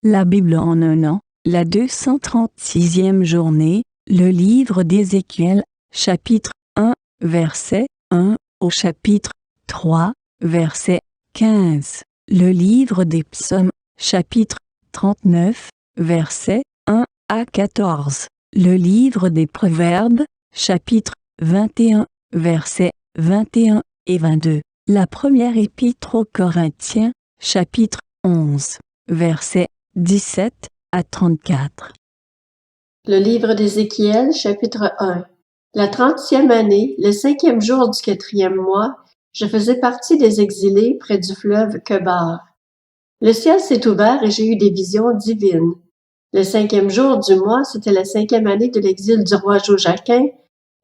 La Bible en un an, la 236e journée, le livre d'Ézéchiel, chapitre 1, verset 1 au chapitre 3, verset 15. Le livre des psaumes, chapitre 39, verset 1 à 14. Le livre des proverbes, chapitre 21, versets 21 et 22. La première épître aux Corinthiens, chapitre 11, versets 17 à 34. Le livre d'Ézéchiel, chapitre 1. La 30e année, le 5e jour du 4e mois, je faisais partie des exilés près du fleuve Kebar. Le ciel s'est ouvert et j'ai eu des visions divines. Le 5e jour du mois, c'était la 5e année de l'exil du roi Joachim.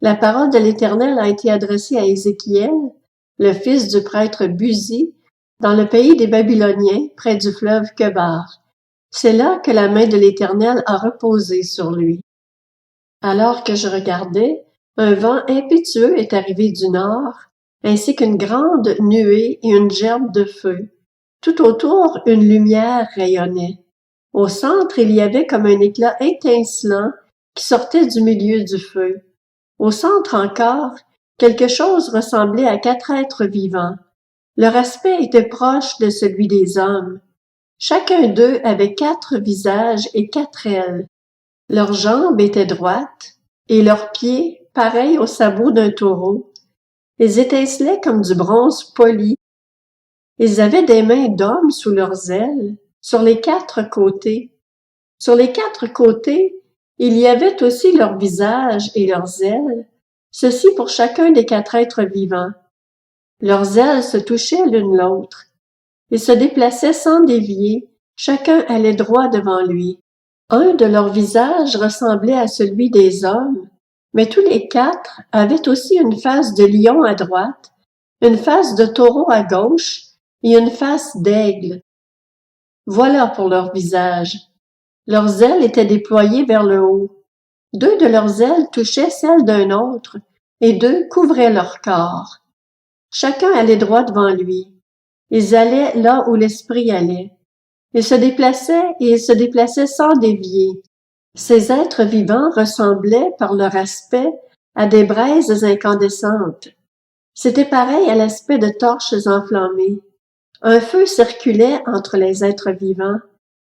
La parole de l'Éternel a été adressée à Ézéchiel, le fils du prêtre Buzi, dans le pays des Babyloniens, près du fleuve Kebar. C'est là que la main de l'Éternel a reposé sur lui. Alors que je regardais, un vent impétueux est arrivé du nord, ainsi qu'une grande nuée et une gerbe de feu. Tout autour, une lumière rayonnait. Au centre, il y avait comme un éclat étincelant qui sortait du milieu du feu. Au centre encore, quelque chose ressemblait à 4 êtres vivants. Leur aspect était proche de celui des hommes. Chacun d'eux avait 4 visages et 4 ailes. Leurs jambes étaient droites et leurs pieds pareils aux sabots d'un taureau. Ils étincelaient comme du bronze poli. Ils avaient des mains d'hommes sous leurs ailes, sur les 4 côtés. Sur les 4 côtés, il y avait aussi leurs visages et leurs ailes, ceci pour chacun des 4 êtres vivants. Leurs ailes se touchaient l'une l'autre. Ils se déplaçaient sans dévier, chacun allait droit devant lui. Un de leurs visages ressemblait à celui des hommes, mais tous les 4 avaient aussi une face de lion à droite, une face de taureau à gauche et une face d'aigle. Voilà pour leurs visages. Leurs ailes étaient déployées vers le haut. 2 de leurs ailes touchaient celles d'un autre et 2 couvraient leur corps. Chacun allait droit devant lui. Ils allaient là où l'esprit allait. Ils se déplaçaient et ils se déplaçaient sans dévier. Ces êtres vivants ressemblaient, par leur aspect, à des braises incandescentes. C'était pareil à l'aspect de torches enflammées. Un feu circulait entre les êtres vivants.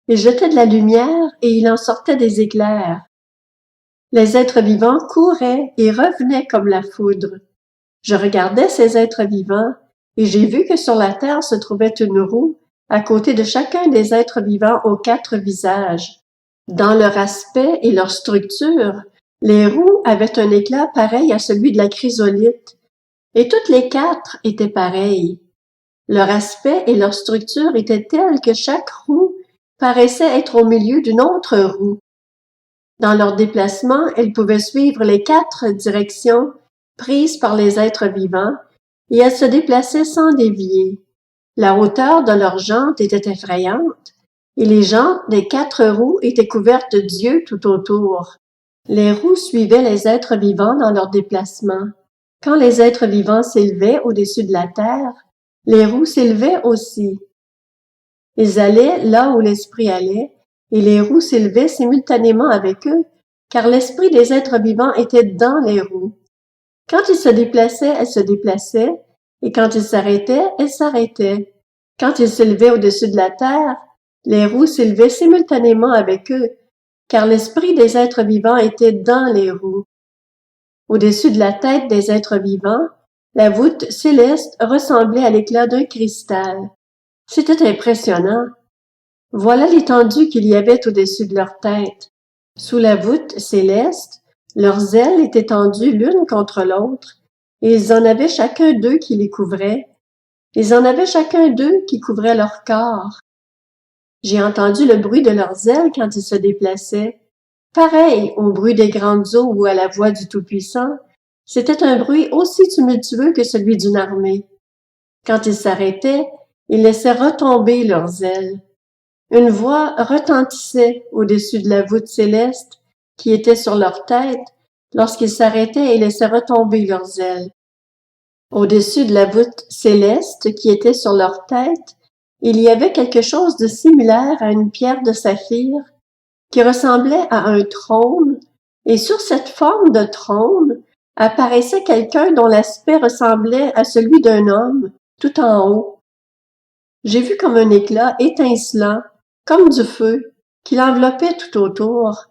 Il jetait de la lumière et il en sortait des éclairs. Les êtres vivants couraient et revenaient comme la foudre. Je regardais ces êtres vivants et j'ai vu que sur la terre se trouvait une roue à côté de chacun des êtres vivants aux 4 visages. Dans leur aspect et leur structure, les roues avaient un éclat pareil à celui de la chrysolite, et toutes les 4 étaient pareilles. Leur aspect et leur structure étaient tels que chaque roue paraissait être au milieu d'une autre roue. Dans leur déplacement, elles pouvaient suivre les 4 directions prises par les êtres vivants, et elles se déplaçaient sans dévier. La hauteur de leurs jantes était effrayante, et les jantes des 4 roues étaient couvertes d'yeux tout autour. Les roues suivaient les êtres vivants dans leur déplacement. Quand les êtres vivants s'élevaient au-dessus de la terre, les roues s'élevaient aussi. Ils allaient là où l'esprit allait, et les roues s'élevaient simultanément avec eux, car l'esprit des êtres vivants était dans les roues. Quand ils se déplaçaient, elles se déplaçaient, et quand ils s'arrêtaient, elles s'arrêtaient. Quand ils s'élevaient au-dessus de la terre, les roues s'élevaient simultanément avec eux, car l'esprit des êtres vivants était dans les roues. Au-dessus de la tête des êtres vivants, la voûte céleste ressemblait à l'éclat d'un cristal. C'était impressionnant. Voilà l'étendue qu'il y avait au-dessus de leur tête. Sous la voûte céleste, leurs ailes étaient tendues l'une contre l'autre, et ils en avaient chacun d'eux qui les couvraient. Ils en avaient chacun d'eux qui couvraient leur corps. J'ai entendu le bruit de leurs ailes quand ils se déplaçaient. Pareil au bruit des grandes eaux ou à la voix du Tout-Puissant, c'était un bruit aussi tumultueux que celui d'une armée. Quand ils s'arrêtaient, ils laissaient retomber leurs ailes. Une voix retentissait au-dessus de la voûte céleste qui était sur leur tête lorsqu'ils s'arrêtaient et laissaient retomber leurs ailes. Au-dessus de la voûte céleste qui était sur leur tête, Il y avait quelque chose de similaire à une pierre de saphir qui ressemblait à un trône, et sur cette forme de trône apparaissait quelqu'un dont l'aspect ressemblait à celui d'un homme, tout en haut. J'ai vu comme un éclat étincelant, comme du feu, qui l'enveloppait tout autour.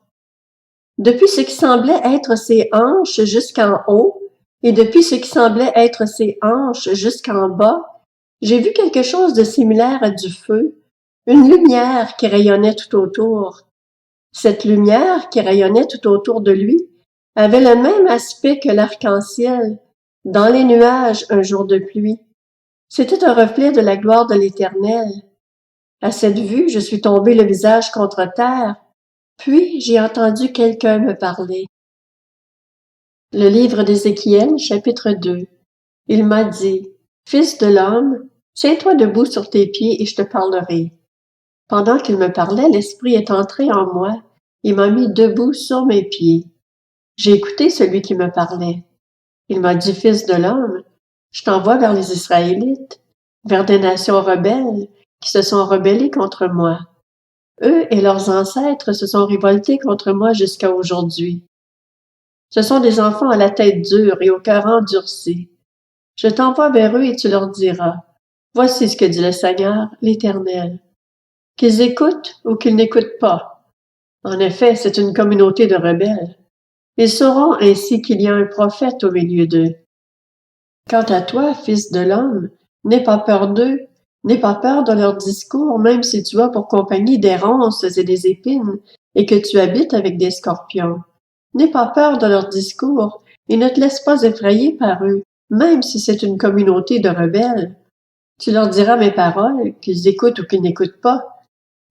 Depuis ce qui semblait être ses hanches jusqu'en haut, et depuis ce qui semblait être ses hanches jusqu'en bas, j'ai vu quelque chose de similaire à du feu, une lumière qui rayonnait tout autour. Cette lumière qui rayonnait tout autour de lui avait le même aspect que l'arc-en-ciel dans les nuages un jour de pluie. C'était un reflet de la gloire de l'Éternel. À cette vue, je suis tombé le visage contre terre, puis j'ai entendu quelqu'un me parler. Le livre d'Ézéchiel, chapitre 2. Il m'a dit, « Fils de l'homme, tiens-toi debout sur tes pieds et je te parlerai. » Pendant qu'il me parlait, l'Esprit est entré en moi et m'a mis debout sur mes pieds. J'ai écouté celui qui me parlait. Il m'a dit, « Fils de l'homme, je t'envoie vers les Israélites, vers des nations rebelles qui se sont rebellées contre moi. Eux et leurs ancêtres se sont révoltés contre moi jusqu'à aujourd'hui. Ce sont des enfants à la tête dure et au cœur endurci. Je t'envoie vers eux et tu leur diras, « Voici ce que dit le Seigneur, l'Éternel. » Qu'ils écoutent ou qu'ils n'écoutent pas. En effet, c'est une communauté de rebelles. Ils sauront ainsi qu'il y a un prophète au milieu d'eux. Quant à toi, fils de l'homme, n'aie pas peur d'eux, n'aie pas peur de leurs discours, même si tu as pour compagnie des ronces et des épines, et que tu habites avec des scorpions. N'aie pas peur de leurs discours, et ne te laisse pas effrayer par eux, même si c'est une communauté de rebelles. Tu leur diras mes paroles, qu'ils écoutent ou qu'ils n'écoutent pas.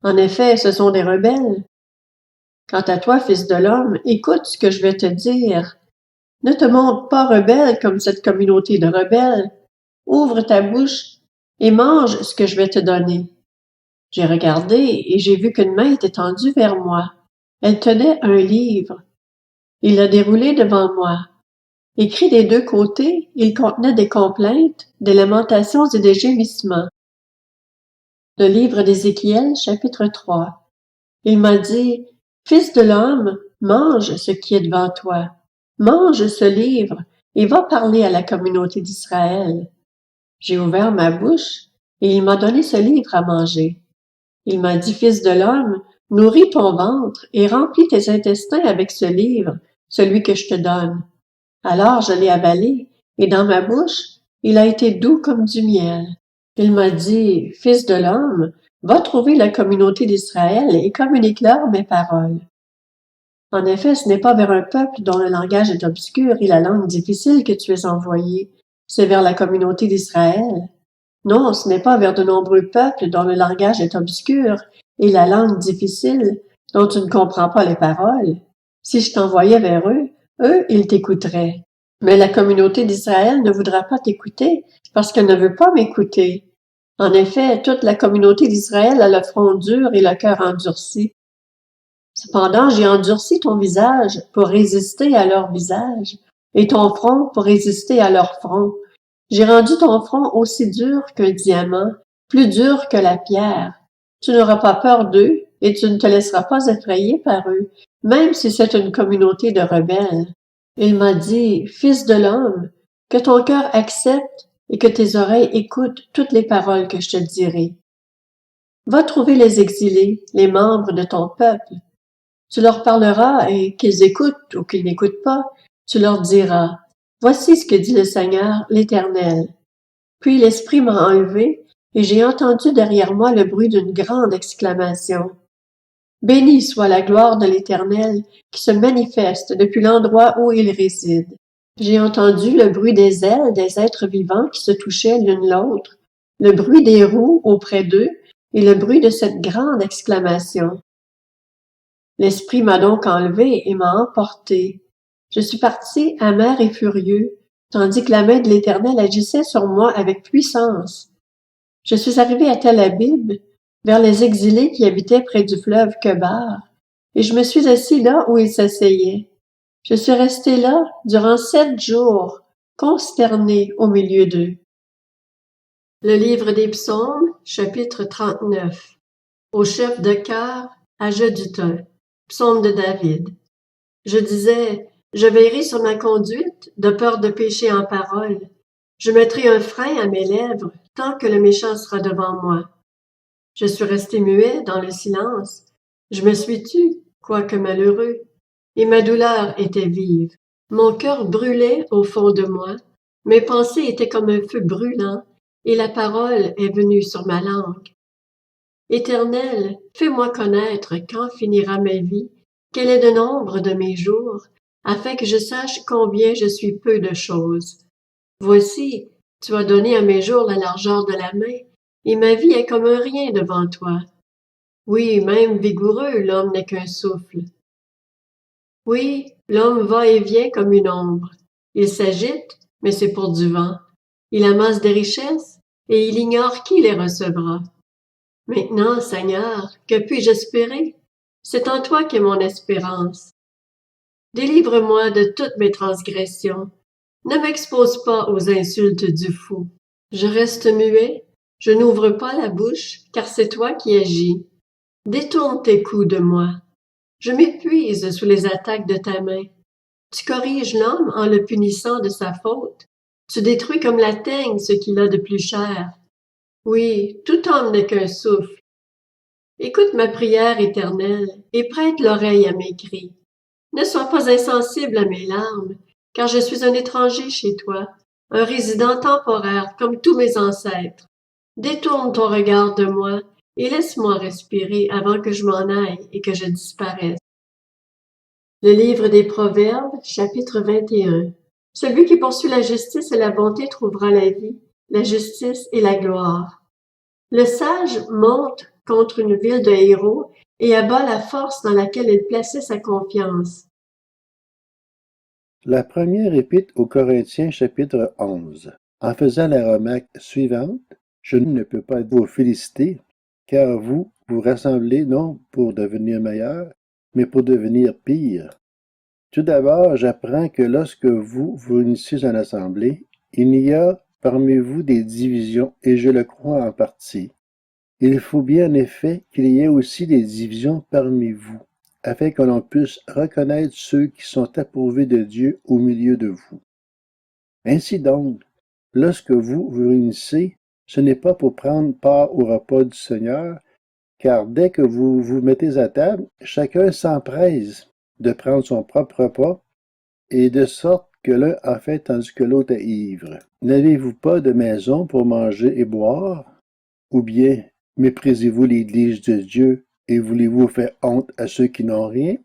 En effet, ce sont des rebelles. Quant à toi, fils de l'homme, écoute ce que je vais te dire. Ne te montre pas rebelle comme cette communauté de rebelles. Ouvre ta bouche et mange ce que je vais te donner. J'ai regardé et j'ai vu qu'une main était tendue vers moi. Elle tenait un livre. Il l'a déroulé devant moi. Écrit des deux côtés, il contenait des complaintes, des lamentations et des gémissements. Le livre d'Ézéchiel, chapitre 3. Il m'a dit, « Fils de l'homme, mange ce qui est devant toi. Mange ce livre et va parler à la communauté d'Israël. » J'ai ouvert ma bouche et il m'a donné ce livre à manger. Il m'a dit, « Fils de l'homme, nourris ton ventre et remplis tes intestins avec ce livre, celui que je te donne. » Alors je l'ai avalé et dans ma bouche, il a été doux comme du miel. Il m'a dit, « Fils de l'homme, va trouver la communauté d'Israël et communique-leur mes paroles. » En effet, ce n'est pas vers un peuple dont le langage est obscur et la langue difficile que tu es envoyé, c'est vers la communauté d'Israël. Non, ce n'est pas vers de nombreux peuples dont le langage est obscur et la langue difficile, dont tu ne comprends pas les paroles. Si je t'envoyais vers eux, ils t'écouteraient. Mais la communauté d'Israël ne voudra pas t'écouter parce qu'elle ne veut pas m'écouter. En effet, toute la communauté d'Israël a le front dur et le cœur endurci. Cependant, j'ai endurci ton visage pour résister à leur visage, et ton front pour résister à leur front. J'ai rendu ton front aussi dur qu'un diamant, plus dur que la pierre. Tu n'auras pas peur d'eux, et tu ne te laisseras pas effrayer par eux, même si c'est une communauté de rebelles. Il m'a dit, « Fils de l'homme, que ton cœur accepte et que tes oreilles écoutent toutes les paroles que je te dirai. Va trouver les exilés, les membres de ton peuple. Tu leur parleras et qu'ils écoutent ou qu'ils n'écoutent pas, tu leur diras, « Voici ce que dit le Seigneur, l'Éternel. » Puis l'Esprit m'a enlevé et j'ai entendu derrière moi le bruit d'une grande exclamation. Béni soit la gloire de l'Éternel qui se manifeste depuis l'endroit où il réside. J'ai entendu le bruit des ailes des êtres vivants qui se touchaient l'une l'autre, le bruit des roues auprès d'eux et le bruit de cette grande exclamation. L'Esprit m'a donc enlevé et m'a emporté. Je suis parti amer et furieux, tandis que la main de l'Éternel agissait sur moi avec puissance. Je suis arrivé à Tel Abib, vers les exilés qui habitaient près du fleuve Kebar, et je me suis assis là où ils s'asseyaient. Je suis resté là durant 7 jours, consterné au milieu d'eux. Le livre des Psaumes, chapitre 39. Au chef de chœur, à Jeduthun. Psaume de David. Je disais, je veillerai sur ma conduite, de peur de pécher en parole. Je mettrai un frein à mes lèvres, tant que le méchant sera devant moi. Je suis resté muet dans le silence. Je me suis tu, quoique malheureux, et ma douleur était vive. Mon cœur brûlait au fond de moi, mes pensées étaient comme un feu brûlant, et la parole est venue sur ma langue. Éternel, fais-moi connaître quand finira ma vie, quel est le nombre de mes jours, afin que je sache combien je suis peu de choses. Voici, tu as donné à mes jours la largeur de la main, et ma vie est comme un rien devant toi. Oui, même vigoureux, l'homme n'est qu'un souffle. Oui, l'homme va et vient comme une ombre. Il s'agite, mais c'est pour du vent. Il amasse des richesses, et il ignore qui les recevra. Maintenant, Seigneur, que puis-je espérer? C'est en toi qu'est mon espérance. Délivre-moi de toutes mes transgressions. Ne m'expose pas aux insultes du fou. Je reste muet, je n'ouvre pas la bouche, car c'est toi qui agis. Détourne tes coups de moi. Je m'épuise sous les attaques de ta main. Tu corriges l'homme en le punissant de sa faute. Tu détruis comme la teigne ce qu'il a de plus cher. Oui, tout homme n'est qu'un souffle. Écoute ma prière éternelle et prête l'oreille à mes cris. Ne sois pas insensible à mes larmes, car je suis un étranger chez toi, un résident temporaire comme tous mes ancêtres. Détourne ton regard de moi et laisse-moi respirer avant que je m'en aille et que je disparaisse. Le livre des Proverbes, chapitre 21. Celui qui poursuit la justice et la bonté trouvera la vie, la justice et la gloire. Le sage monte contre une ville de héros et abat la force dans laquelle il plaçait sa confiance. La première épître aux Corinthiens, chapitre 11. En faisant la remarque suivante, je ne peux pas vous féliciter, car vous vous rassemblez non pour devenir meilleur, mais pour devenir pire. Tout d'abord, j'apprends que lorsque vous vous réunissez en assemblée, il y a parmi vous des divisions, et je le crois en partie. Il faut bien en effet qu'il y ait aussi des divisions parmi vous, afin que l'on puisse reconnaître ceux qui sont approuvés de Dieu au milieu de vous. Ainsi donc, lorsque vous vous réunissez, ce n'est pas pour prendre part au repas du Seigneur, car dès que vous vous mettez à table, chacun s'empresse de prendre son propre repas, et de sorte que l'un a faim tandis que l'autre est ivre. N'avez-vous pas de maison pour manger et boire? Ou bien méprisez-vous l'Église de Dieu et voulez-vous faire honte à ceux qui n'ont rien?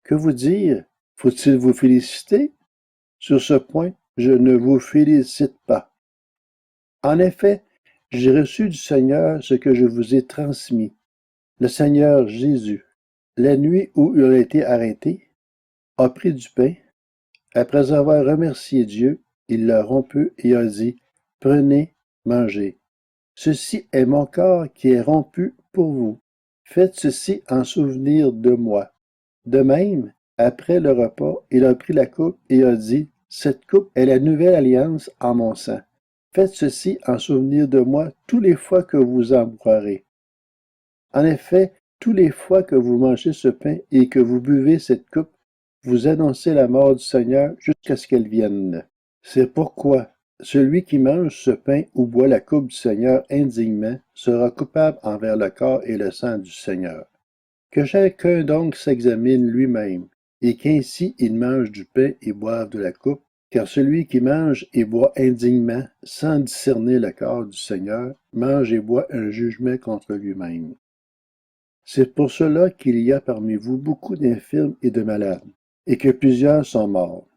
Que vous dire? Faut-il vous féliciter? Sur ce point, je ne vous félicite pas. En effet, j'ai reçu du Seigneur ce que je vous ai transmis. Le Seigneur Jésus, la nuit où il a été arrêté, a pris du pain. Après avoir remercié Dieu, il l'a rompu et a dit, « Prenez, mangez. Ceci est mon corps qui est rompu pour vous. Faites ceci en souvenir de moi. » De même, après le repas, il a pris la coupe et a dit, « Cette coupe est la nouvelle alliance en mon sang. Faites ceci en souvenir de moi tous les fois que vous en boirez. » En effet, tous les fois que vous mangez ce pain et que vous buvez cette coupe, vous annoncez la mort du Seigneur jusqu'à ce qu'elle vienne. C'est pourquoi celui qui mange ce pain ou boit la coupe du Seigneur indignement sera coupable envers le corps et le sang du Seigneur. Que chacun donc s'examine lui-même, et qu'ainsi il mange du pain et boive de la coupe, car celui qui mange et boit indignement, sans discerner le corps du Seigneur, mange et boit un jugement contre lui-même. C'est pour cela qu'il y a parmi vous beaucoup d'infirmes et de malades, et que plusieurs sont morts.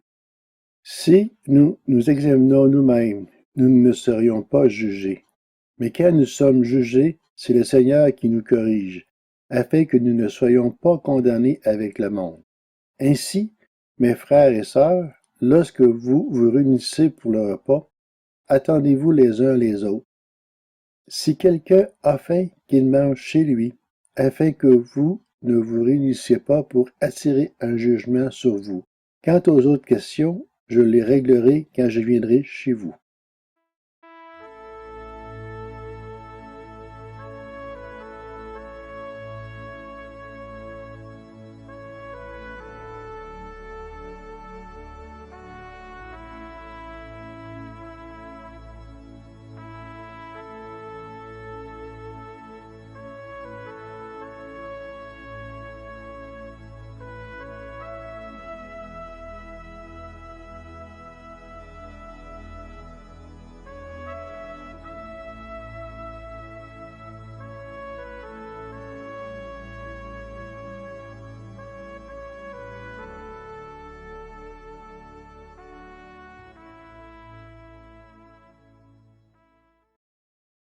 Si nous nous examinons nous-mêmes, nous ne serions pas jugés. Mais quand nous sommes jugés, c'est le Seigneur qui nous corrige, afin que nous ne soyons pas condamnés avec le monde. Ainsi, mes frères et sœurs, lorsque vous vous réunissez pour le repas, attendez-vous les uns les autres. Si quelqu'un a faim, qu'il mange chez lui, afin que vous ne vous réunissiez pas pour attirer un jugement sur vous. Quant aux autres questions, je les réglerai quand je viendrai chez vous.